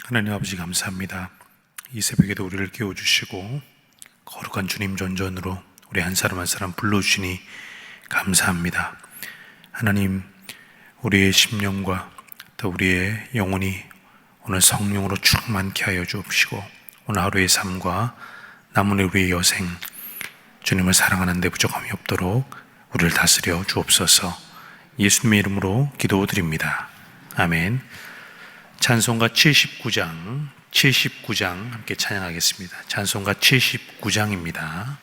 하나님 아버지 감사합니다. 이 새벽에도 우리를 깨워주시고 거룩한 주님 전전으로 우리 한 사람 한 사람 불러주시니 감사합니다. 하나님, 우리의 심령과 또 우리의 영혼이 오늘 성령으로 충만케 하여 주옵시고, 오늘 하루의 삶과 남은 우리의 여생 주님을 사랑하는 데 부족함이 없도록 우리를 다스려 주옵소서. 예수님의 이름으로 기도드립니다. 아멘. 찬송가 79장 함께 찬양하겠습니다. 찬송가 79장입니다.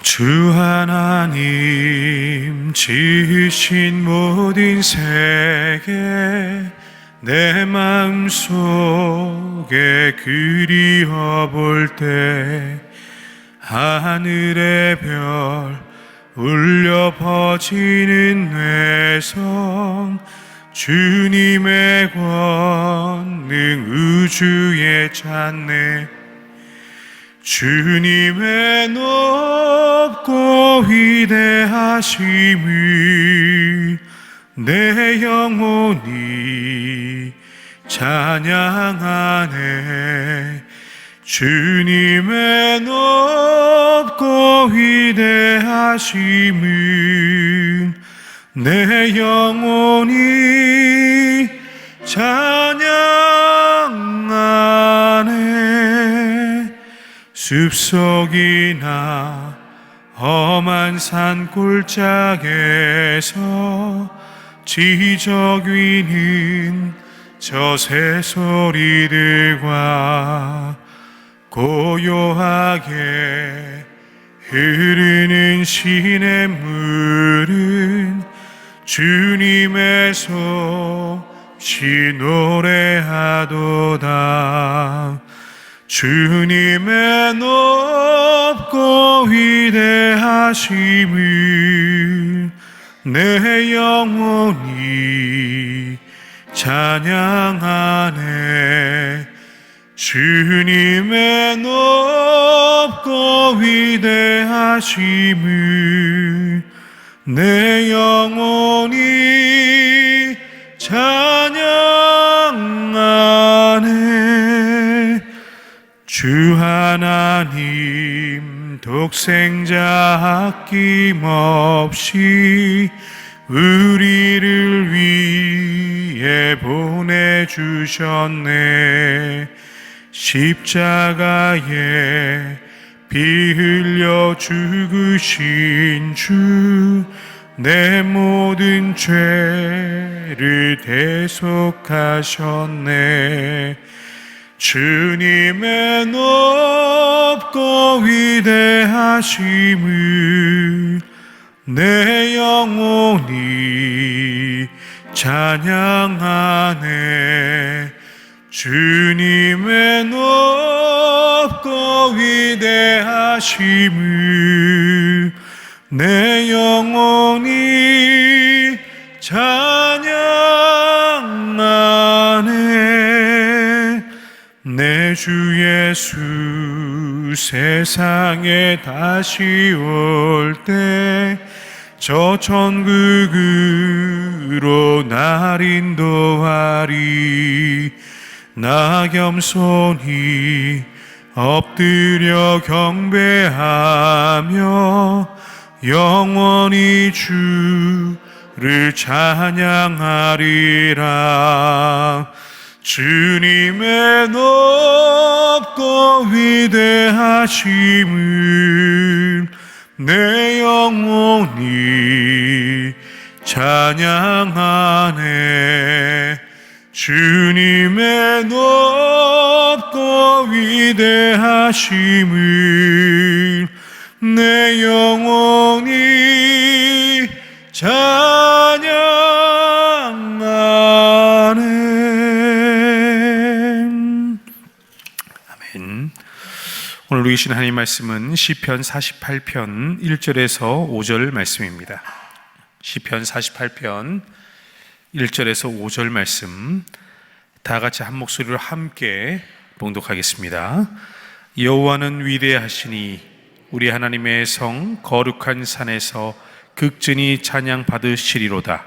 주 하나님 지으신 모든 세계 내 마음속에 그리워볼 때 하늘의 별 울려 퍼지는 뇌성 주님의 권능 우주에 찾네. 주님의 높고 위대하심을 내 영혼이 찬양하네. 주님의 높고 위대하심을 내 영혼이 찬양하네. 숲속이나 험한 산골짜기에서 지적 위는 저 새소리들과 고요하게 흐르는 시냇물은 주님의 섭씨 노래하도다. 주님의 높고 위대하심을 내 영혼이 찬양하네. 주님의 높고 위대하심을 내 영혼이 찬양하네. 주 하나님 독생자 아낌없이 우리를 위해 보내주셨네. 십자가에 피 흘려 죽으신 주 내 모든 죄를 대속하셨네. 주님의 높고 위대하심을 내 영혼이 찬양하네. 주님의 높고 위대하심을 내 영혼이 찬양하네. 내 주 예수 세상에 다시 올 때 저 천국으로 날 인도하리. 나 겸손히 엎드려 경배하며 영원히 주를 찬양하리라. 주님의 높고 위대하심을 내 영혼이 찬양하네. 주님의 높고 위대하심을 내 영혼이 찬양하네. 오늘 우리 주신 하나님 말씀은 시편 48편 1절에서 5절 말씀입니다. 시편 48편 1절에서 5절 말씀, 다 같이 한 목소리로 함께 봉독하겠습니다. 여호와는 위대하시니 우리 하나님의 성 거룩한 산에서 극진히 찬양 받으시리로다.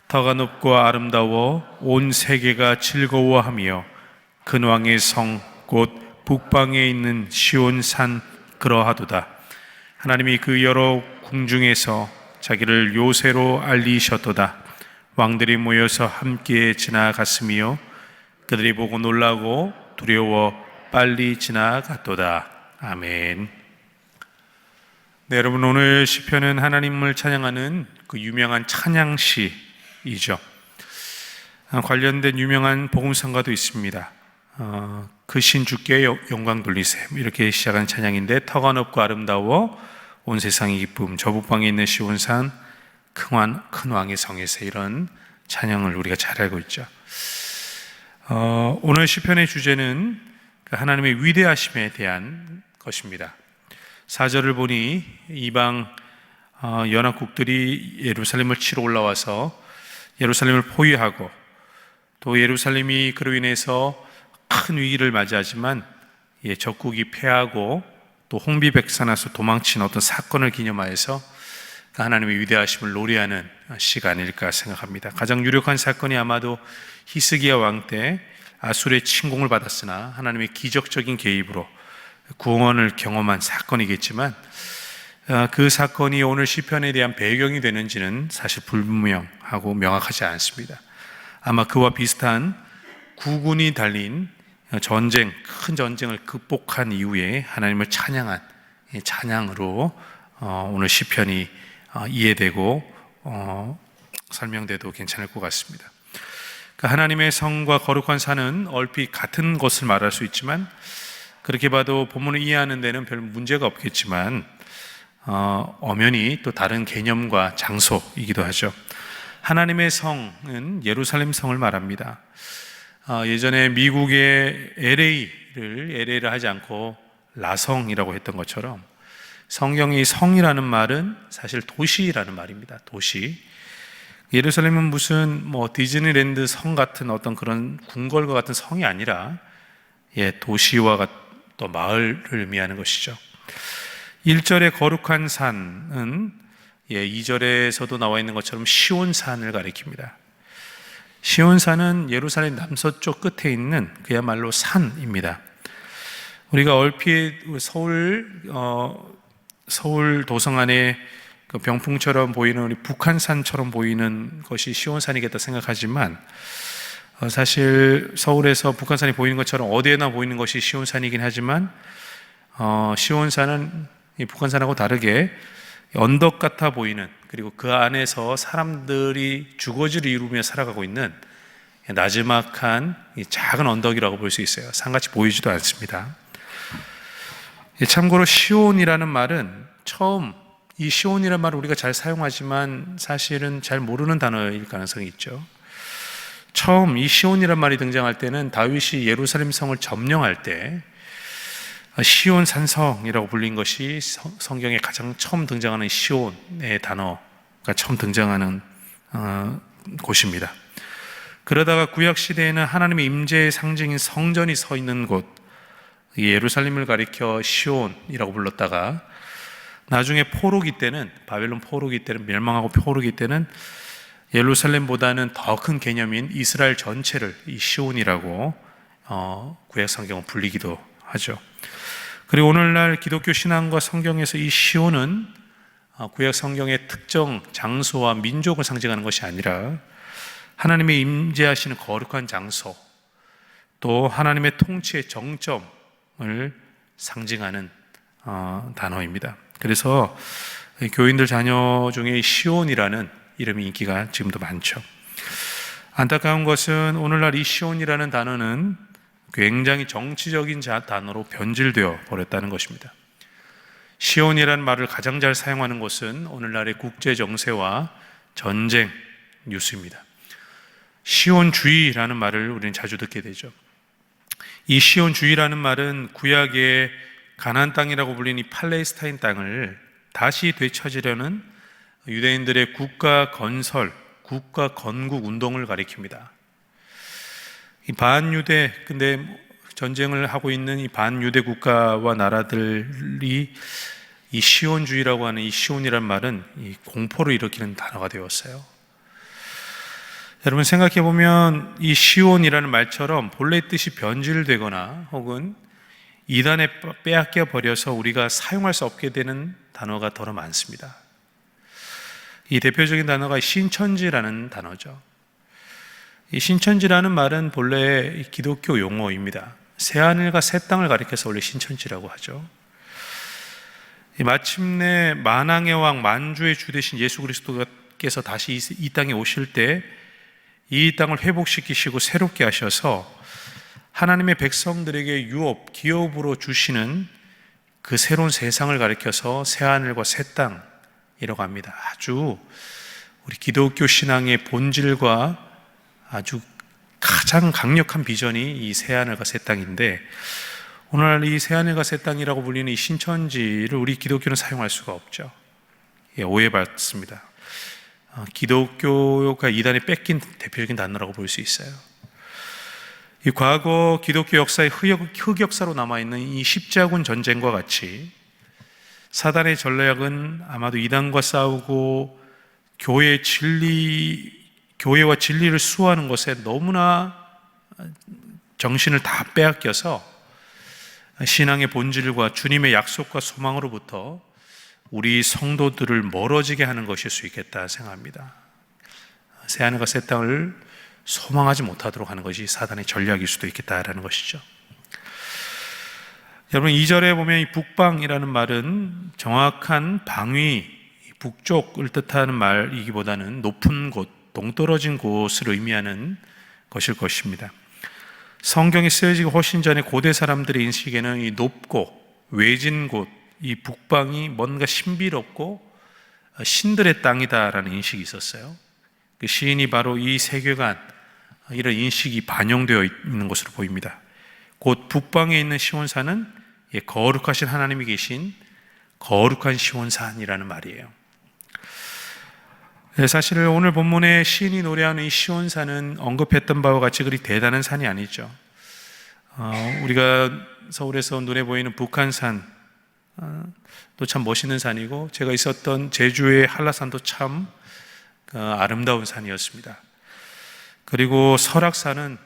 터가 높고 아름다워 온 세계가 즐거워하며 근왕의 성 곧 북방에 있는 시온산 그러하도다. 하나님이 그 여러 궁중에서 자기를 요새로 알리셨도다. 왕들이 모여서 함께 지나갔으며 그들이 보고 놀라고 두려워 빨리 지나갔도다. 아멘. 네, 여러분, 오늘 시편은 하나님을 찬양하는 그 유명한 찬양시이죠. 관련된 유명한 복음성가도 있습니다. 그 신주께 영광 돌리셈, 이렇게 시작하는 찬양인데, 터가 높고 아름다워 온 세상이 기쁨, 저 북방에 있는 시온산 큰 왕의 성에서, 이런 찬양을 우리가 잘 알고 있죠. 오늘 시편의 주제는 하나님의 위대하심에 대한 것입니다. 4절을 보니 이방 연합국들이 예루살렘을 치러 올라와서 예루살렘을 포위하고, 또 예루살렘이 그로 인해서 큰 위기를 맞이하지만 적국이 패하고 또 홍비백산에서 도망친 어떤 사건을 기념하여서 하나님의 위대하심을 노래하는 시가 아닐까 생각합니다. 가장 유력한 사건이 아마도 히스기야 왕 때 아수르의 침공을 받았으나 하나님의 기적적인 개입으로 구원을 경험한 사건이겠지만, 그 사건이 오늘 시편에 대한 배경이 되는지는 사실 불분명하고 명확하지 않습니다. 아마 그와 비슷한 구군이 달린 전쟁, 큰 전쟁을 극복한 이후에 하나님을 찬양한 찬양으로 오늘 시편이 이해되고 설명돼도 괜찮을 것 같습니다. 하나님의 성과 거룩한 산은 얼핏 같은 것을 말할 수 있지만, 그렇게 봐도 본문을 이해하는 데는 별 문제가 없겠지만 엄연히 또 다른 개념과 장소이기도 하죠. 하나님의 성은 예루살렘 성을 말합니다. 예전에 미국의 LA를 하지 않고 라성이라고 했던 것처럼, 성경이 성이라는 말은 사실 도시라는 말입니다. 도시. 예루살렘은 무슨 디즈니랜드 성 같은 어떤 그런 궁궐과 같은 성이 아니라 도시와 또 마을을 의미하는 것이죠. 1절의 거룩한 산은 2절에서도 나와 있는 것처럼 시온산을 가리킵니다. 시온산은 예루살렘 남서쪽 끝에 있는 그야말로 산입니다. 우리가 얼핏 서울 도성 안에 그 병풍처럼 보이는 우리 북한산처럼 보이는 것이 시온산이겠다 생각하지만, 사실 서울에서 북한산이 보이는 것처럼 어디에나 보이는 것이 시온산이긴 하지만, 시온산은 이 북한산하고 다르게 언덕 같아 보이는, 그리고 그 안에서 사람들이 주거지를 이루며 살아가고 있는 나지막한 작은 언덕이라고 볼 수 있어요. 산같이 보이지도 않습니다. 참고로 시온이라는 말은 이 시온이라는 말을 우리가 잘 사용하지만 사실은 잘 모르는 단어일 가능성이 있죠. 처음 이 시온이라는 말이 등장할 때는 다윗이 예루살렘 성을 점령할 때 시온 산성이라고 불린 것이 성경에 가장 처음 등장하는 시온의 단어가 처음 등장하는 곳입니다. 그러다가 구약 시대에는 하나님의 임재의 상징인 성전이 서 있는 곳, 예루살렘을 가리켜 시온이라고 불렀다가, 나중에 포로기 때는, 바벨론 포로기 때는, 멸망하고 포로기 때는 예루살렘보다는 더 큰 개념인 이스라엘 전체를 이 시온이라고 구약 성경은 불리기도 하죠. 그리고 오늘날 기독교 신앙과 성경에서 이 시온은 구약 성경의 특정 장소와 민족을 상징하는 것이 아니라 하나님의 임재하시는 거룩한 장소, 또 하나님의 통치의 정점을 상징하는 단어입니다. 그래서 교인들 자녀 중에 시온이라는 이름이 인기가 지금도 많죠. 안타까운 것은 오늘날 이 시온이라는 단어는 굉장히 정치적인 단어로 변질되어 버렸다는 것입니다. 시온이라는 말을 가장 잘 사용하는 곳은 오늘날의 국제 정세와 전쟁 뉴스입니다. 시온주의라는 말을 우리는 자주 듣게 되죠. 이 시온주의라는 말은 구약의 가나안 땅이라고 불리는 이 팔레스타인 땅을 다시 되찾으려는 유대인들의 국가 건설, 국가 건국 운동을 가리킵니다. 이 반유대, 근데 전쟁을 하고 있는 이 반유대 국가와 나라들이 이 시온주의라고 하는 이 시온이란 말은 이 공포를 일으키는 단어가 되었어요. 여러분 생각해 보면 이 시온이라는 말처럼 본래 뜻이 변질되거나 혹은 이단에 빼앗겨 버려서 우리가 사용할 수 없게 되는 단어가 더러 많습니다. 이 대표적인 단어가 신천지라는 단어죠. 이 신천지라는 말은 본래 기독교 용어입니다. 새하늘과 새 땅을 가리켜서 원래 신천지라고 하죠. 마침내 만왕의 왕 만주의 주 되신 예수 그리스도께서 다시 이 땅에 오실 때 이 땅을 회복시키시고 새롭게 하셔서 하나님의 백성들에게 유업, 기업으로 주시는 그 새로운 세상을 가리켜서 새하늘과 새 땅이라고 합니다. 아주 우리 기독교 신앙의 본질과 아주 가장 강력한 비전이 이 새하늘과 새 땅인데, 오늘날 이 새하늘과 새 땅이라고 불리는 이 신천지를 우리 기독교는 사용할 수가 없죠. 오해받습니다. 기독교가 이단에 뺏긴 대표적인 단어라고 볼 수 있어요. 이 과거 기독교 역사의 흑역사로 남아있는 이 십자군 전쟁과 같이 사단의 전략은 아마도 이단과 싸우고 교회와 진리를 수호하는 것에 너무나 정신을 다 빼앗겨서 신앙의 본질과 주님의 약속과 소망으로부터 우리 성도들을 멀어지게 하는 것일 수 있겠다 생각합니다. 새하늘과 새 땅을 소망하지 못하도록 하는 것이 사단의 전략일 수도 있겠다라는 것이죠. 여러분 2절에 보면 이 북방이라는 말은 정확한 방위, 북쪽을 뜻하는 말이기보다는 높은 곳, 동떨어진 곳을 의미하는 것일 것입니다. 성경이 쓰여지기 훨씬 전에 고대 사람들의 인식에는 이 높고 외진 곳, 이 북방이 뭔가 신비롭고 신들의 땅이다라는 인식이 있었어요. 그 시인이 바로 이 세계관, 이런 인식이 반영되어 있는 것으로 보입니다. 곧 북방에 있는 시온산은 거룩하신 하나님이 계신 거룩한 시온산이라는 말이에요. 사실 오늘 본문에 시인이 노래하는 이 시온산은 언급했던 바와 같이 그리 대단한 산이 아니죠. 우리가 서울에서 눈에 보이는 북한산 또 참 멋있는 산이고, 제가 있었던 제주의 한라산도 참 아름다운 산이었습니다. 그리고 설악산은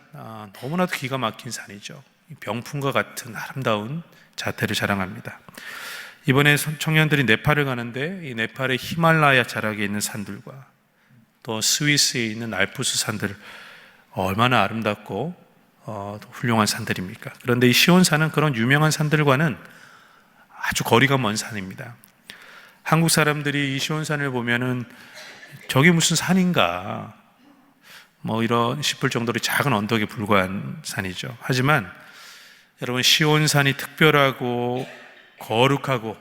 너무나도 기가 막힌 산이죠. 병풍과 같은 아름다운 자태를 자랑합니다. 이번에 청년들이 네팔을 가는데 이 네팔의 히말라야 자락에 있는 산들과 또 스위스에 있는 알프스 산들, 얼마나 아름답고 훌륭한 산들입니까? 그런데 이 시온산은 그런 유명한 산들과는 아주 거리가 먼 산입니다. 한국 사람들이 이 시온산을 보면은 저게 무슨 산인가 이런 싶을 정도로 작은 언덕에 불과한 산이죠. 하지만 여러분, 시온산이 특별하고 거룩하고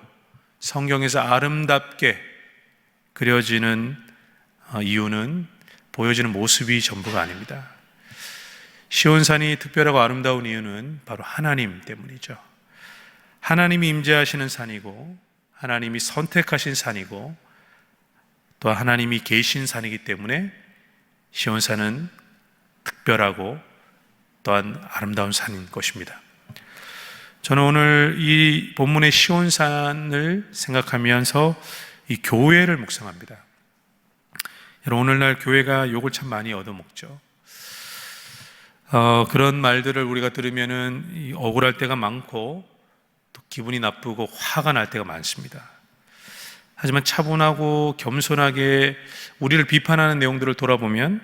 성경에서 아름답게 그려지는 이유는 보여지는 모습이 전부가 아닙니다. 시온산이 특별하고 아름다운 이유는 바로 하나님 때문이죠. 하나님이 임재하시는 산이고, 하나님이 선택하신 산이고, 또 하나님이 계신 산이기 때문에 시온산은 특별하고 또한 아름다운 산인 것입니다. 저는 오늘 이 본문의 시온산을 생각하면서 이 교회를 묵상합니다. 여러분, 오늘날 교회가 욕을 참 많이 얻어먹죠. 그런 말들을 우리가 들으면은 억울할 때가 많고 또 기분이 나쁘고 화가 날 때가 많습니다. 하지만 차분하고 겸손하게 우리를 비판하는 내용들을 돌아보면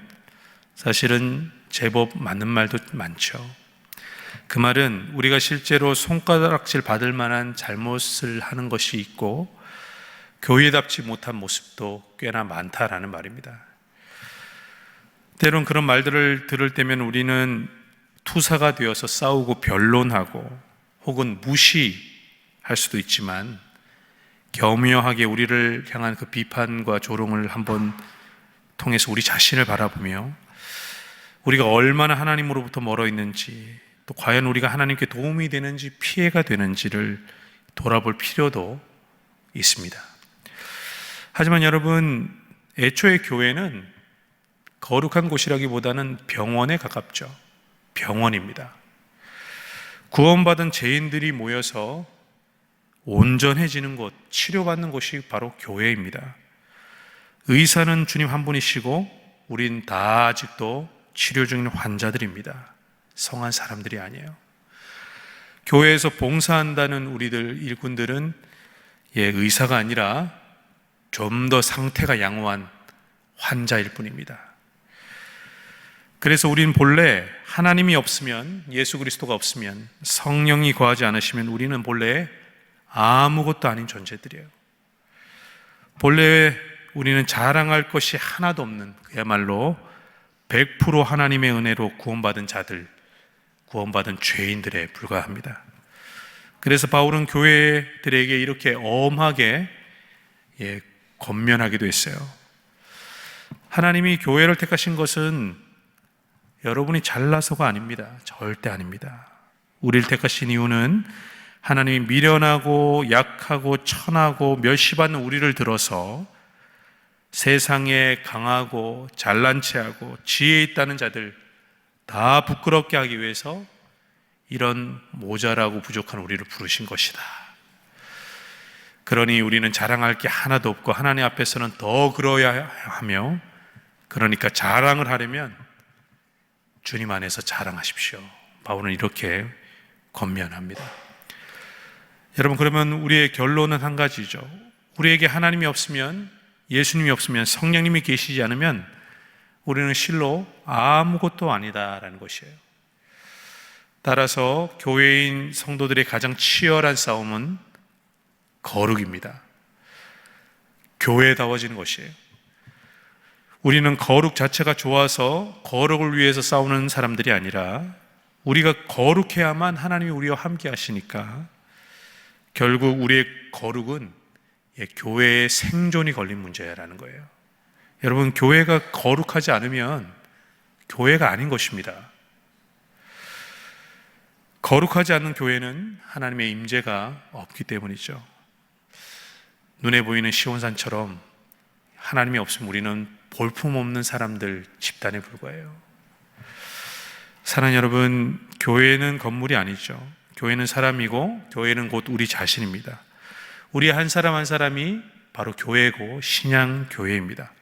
사실은 제법 맞는 말도 많죠. 그 말은 우리가 실제로 손가락질 받을 만한 잘못을 하는 것이 있고 교회답지 못한 모습도 꽤나 많다라는 말입니다. 때론 그런 말들을 들을 때면 우리는 투사가 되어서 싸우고 변론하고 혹은 무시할 수도 있지만, 겸허하게 우리를 향한 그 비판과 조롱을 한번 통해서 우리 자신을 바라보며 우리가 얼마나 하나님으로부터 멀어 있는지, 또 과연 우리가 하나님께 도움이 되는지 피해가 되는지를 돌아볼 필요도 있습니다. 하지만 여러분, 애초에 교회는 거룩한 곳이라기보다는 병원에 가깝죠. 병원입니다. 구원받은 죄인들이 모여서 온전해지는 곳, 치료받는 곳이 바로 교회입니다. 의사는 주님 한 분이시고 우린 다 아직도 치료 중인 환자들입니다. 성한 사람들이 아니에요. 교회에서 봉사한다는 우리들 일꾼들은 의사가 아니라 좀 더 상태가 양호한 환자일 뿐입니다. 그래서 우리는 본래 하나님이 없으면, 예수 그리스도가 없으면, 성령이 거하지 않으시면 우리는 본래 아무것도 아닌 존재들이에요. 본래 우리는 자랑할 것이 하나도 없는, 그야말로 100% 하나님의 은혜로 구원받은 자들, 구원받은 죄인들에 불과합니다. 그래서 바울은 교회들에게 이렇게 엄하게 권면하기도 했어요. 하나님이 교회를 택하신 것은 여러분이 잘나서가 아닙니다. 절대 아닙니다. 우리를 택하신 이유는 하나님이 미련하고 약하고 천하고 멸시받는 우리를 들어서 세상에 강하고 잘난 체하고 지혜 있다는 자들 다 부끄럽게 하기 위해서 이런 모자라고 부족한 우리를 부르신 것이다. 그러니 우리는 자랑할 게 하나도 없고 하나님 앞에서는 더 그러야 하며, 그러니까 자랑을 하려면 주님 안에서 자랑하십시오. 바울은 이렇게 권면합니다. 여러분, 그러면 우리의 결론은 한 가지죠. 우리에게 하나님이 없으면, 예수님이 없으면, 성령님이 계시지 않으면 우리는 실로 아무것도 아니다라는 것이에요. 따라서 교회인 성도들의 가장 치열한 싸움은 거룩입니다. 교회다워지는 것이에요. 우리는 거룩 자체가 좋아서 거룩을 위해서 싸우는 사람들이 아니라 우리가 거룩해야만 하나님이 우리와 함께 하시니까 결국 우리의 거룩은 교회의 생존이 걸린 문제라는 거예요. 여러분, 교회가 거룩하지 않으면 교회가 아닌 것입니다. 거룩하지 않는 교회는 하나님의 임재가 없기 때문이죠. 눈에 보이는 시온산처럼 하나님이 없으면 우리는 볼품없는 사람들 집단에 불과해요. 사랑하는 여러분, 교회는 건물이 아니죠. 교회는 사람이고 교회는 곧 우리 자신입니다. 우리 한 사람 한 사람이 바로 교회고 신앙교회입니다.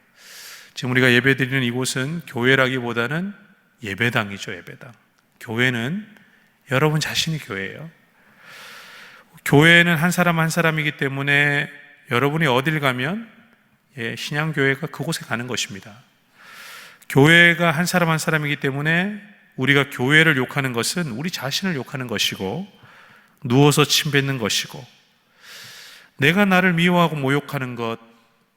지금 우리가 예배드리는 이곳은 교회라기보다는 예배당이죠. 예배당. 교회는 여러분 자신이 교회예요. 교회는 한 사람 한 사람이기 때문에 여러분이 어딜 가면 신앙교회가 그곳에 가는 것입니다. 교회가 한 사람 한 사람이기 때문에 우리가 교회를 욕하는 것은 우리 자신을 욕하는 것이고, 누워서 침 뱉는 것이고, 내가 나를 미워하고 모욕하는 것,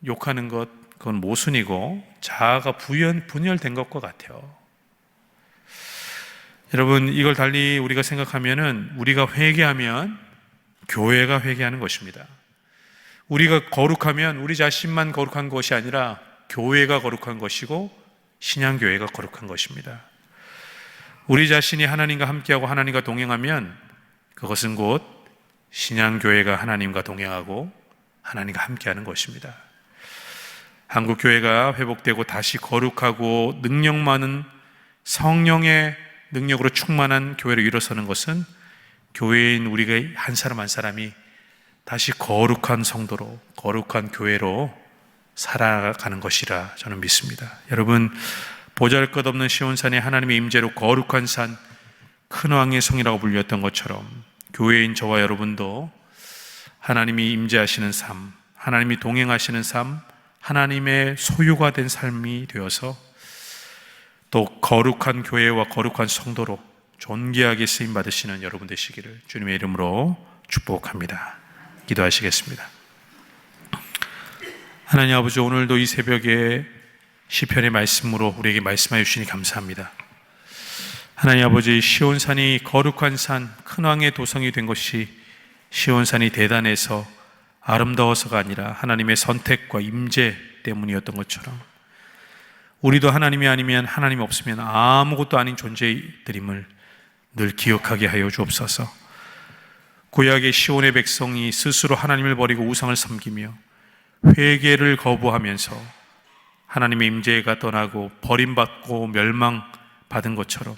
욕하는 것, 그건 모순이고 자아가 분열된 것과 같아요. 여러분, 이걸 달리 우리가 생각하면은 우리가 회개하면 교회가 회개하는 것입니다. 우리가 거룩하면 우리 자신만 거룩한 것이 아니라 교회가 거룩한 것이고 신앙교회가 거룩한 것입니다. 우리 자신이 하나님과 함께하고 하나님과 동행하면 그것은 곧 신앙교회가 하나님과 동행하고 하나님과 함께하는 것입니다. 한국교회가 회복되고 다시 거룩하고 능력 많은 성령의 능력으로 충만한 교회로 일어서는 것은 교회인 우리가 한 사람 한 사람이 다시 거룩한 성도로, 거룩한 교회로 살아가는 것이라 저는 믿습니다. 여러분, 보잘것없는 시온산이 하나님의 임재로 거룩한 산, 큰 왕의 성이라고 불렸던 것처럼 교회인 저와 여러분도 하나님이 임재하시는 삶, 하나님이 동행하시는 삶, 하나님의 소유가 된 삶이 되어서 또 거룩한 교회와 거룩한 성도로 존귀하게 쓰임 받으시는 여러분 되시기를 주님의 이름으로 축복합니다. 기도하시겠습니다. 하나님 아버지, 오늘도 이 새벽에 시편의 말씀으로 우리에게 말씀하여 주시니 감사합니다. 하나님 아버지, 시온산이 거룩한 산, 큰 왕의 도성이 된 것이 시온산이 대단해서 아름다워서가 아니라 하나님의 선택과 임재 때문이었던 것처럼 우리도 하나님이 아니면, 하나님 없으면 아무것도 아닌 존재들임을 늘 기억하게 하여 주옵소서. 구약의 시온의 백성이 스스로 하나님을 버리고 우상을 섬기며 회개를 거부하면서 하나님의 임재가 떠나고 버림받고 멸망받은 것처럼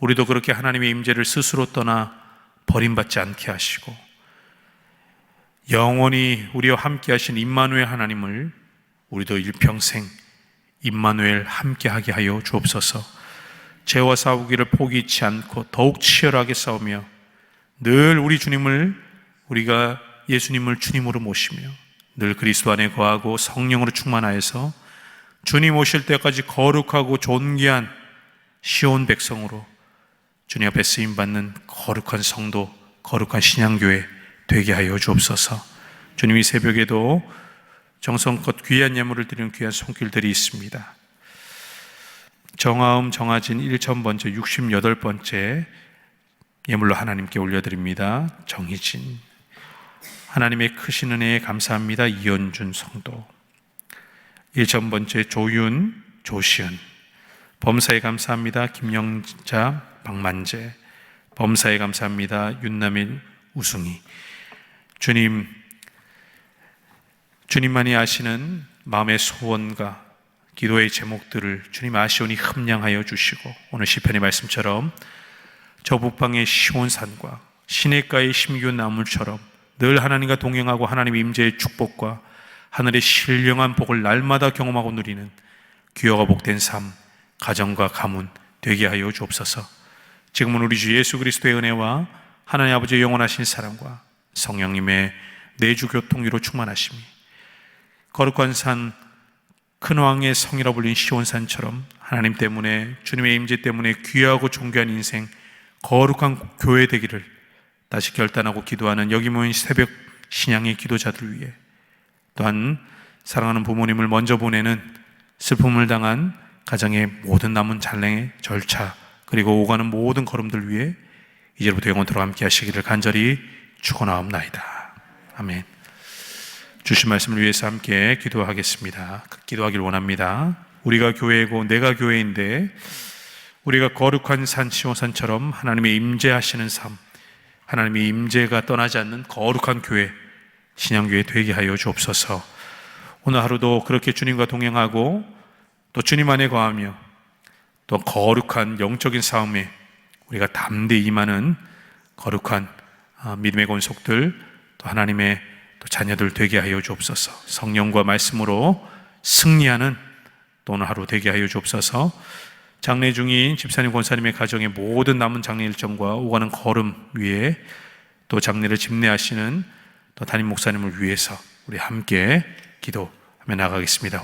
우리도 그렇게 하나님의 임재를 스스로 떠나 버림받지 않게 하시고 영원히 우리와 함께 하신 임마누엘 하나님을 우리도 일평생 임마누엘 함께하게 하여 주옵소서. 죄와 싸우기를 포기치 않고 더욱 치열하게 싸우며 늘 우리가 예수님을 주님으로 모시며 늘 그리스도 안에 거하고 성령으로 충만하여서 주님 오실 때까지 거룩하고 존귀한 시온 백성으로 주님 앞에 쓰임받는 거룩한 성도, 거룩한 신앙교회 되게 하여 주옵소서. 주님, 이 새벽에도 정성껏 귀한 예물을 드리는 귀한 손길들이 있습니다. 정아음 정아진 1000번째 68번째 예물로 하나님께 올려드립니다. 정희진, 하나님의 크신 은혜에 감사합니다. 이현준 성도, 1000번째 조윤 조시은, 범사에 감사합니다. 김영자 박만재, 범사에 감사합니다. 윤남일 우승희. 주님만이 아시는 마음의 소원과 기도의 제목들을 주님 아시오니 흠량하여 주시고 오늘 시편의 말씀처럼 저 북방의 시온산과 시냇가의 심기운 나물처럼 늘 하나님과 동행하고 하나님의 임재의 축복과 하늘의 신령한 복을 날마다 경험하고 누리는 귀하고 복된 삶, 가정과 가문 되게 하여 주옵소서. 지금은 우리 주 예수 그리스도의 은혜와 하나님 아버지의 영원하신 사랑과 성령님의 내주 교통 위로 충만하심이 거룩한 산, 큰 왕의 성이라 불린 시온산처럼 하나님 때문에, 주님의 임재 때문에 귀하고 존귀한 인생, 거룩한 교회 되기를 다시 결단하고 기도하는 여기 모인 새벽 신앙의 기도자들 위해, 또한 사랑하는 부모님을 먼저 보내는 슬픔을 당한 가정의 모든 남은 잔랭의 절차, 그리고 오가는 모든 걸음들 위해 이제부터 영원토록 함께 하시기를 간절히 축원하옵나이다. 아멘. 주신 말씀을 위해서 함께 기도하겠습니다. 기도하길 원합니다. 우리가 교회이고 내가 교회인데 우리가 거룩한 산 시온산처럼 하나님의 임재하시는 삶, 하나님의 임재가 떠나지 않는 거룩한 교회, 신앙교회 되게 하여 주옵소서. 오늘 하루도 그렇게 주님과 동행하고 또 주님 안에 거하며 또 거룩한 영적인 싸움에 우리가 담대히 임하는 거룩한 믿음의 권속들, 또 하나님의 또 자녀들 되게 하여 주옵소서. 성령과 말씀으로 승리하는 또 오늘 하루 되게 하여 주옵소서. 장례 중인 집사님, 권사님의 가정의 모든 남은 장례 일정과 오가는 걸음 위에 또 장례를 집례하시는 또 담임 목사님을 위해서 우리 함께 기도하며 나가겠습니다.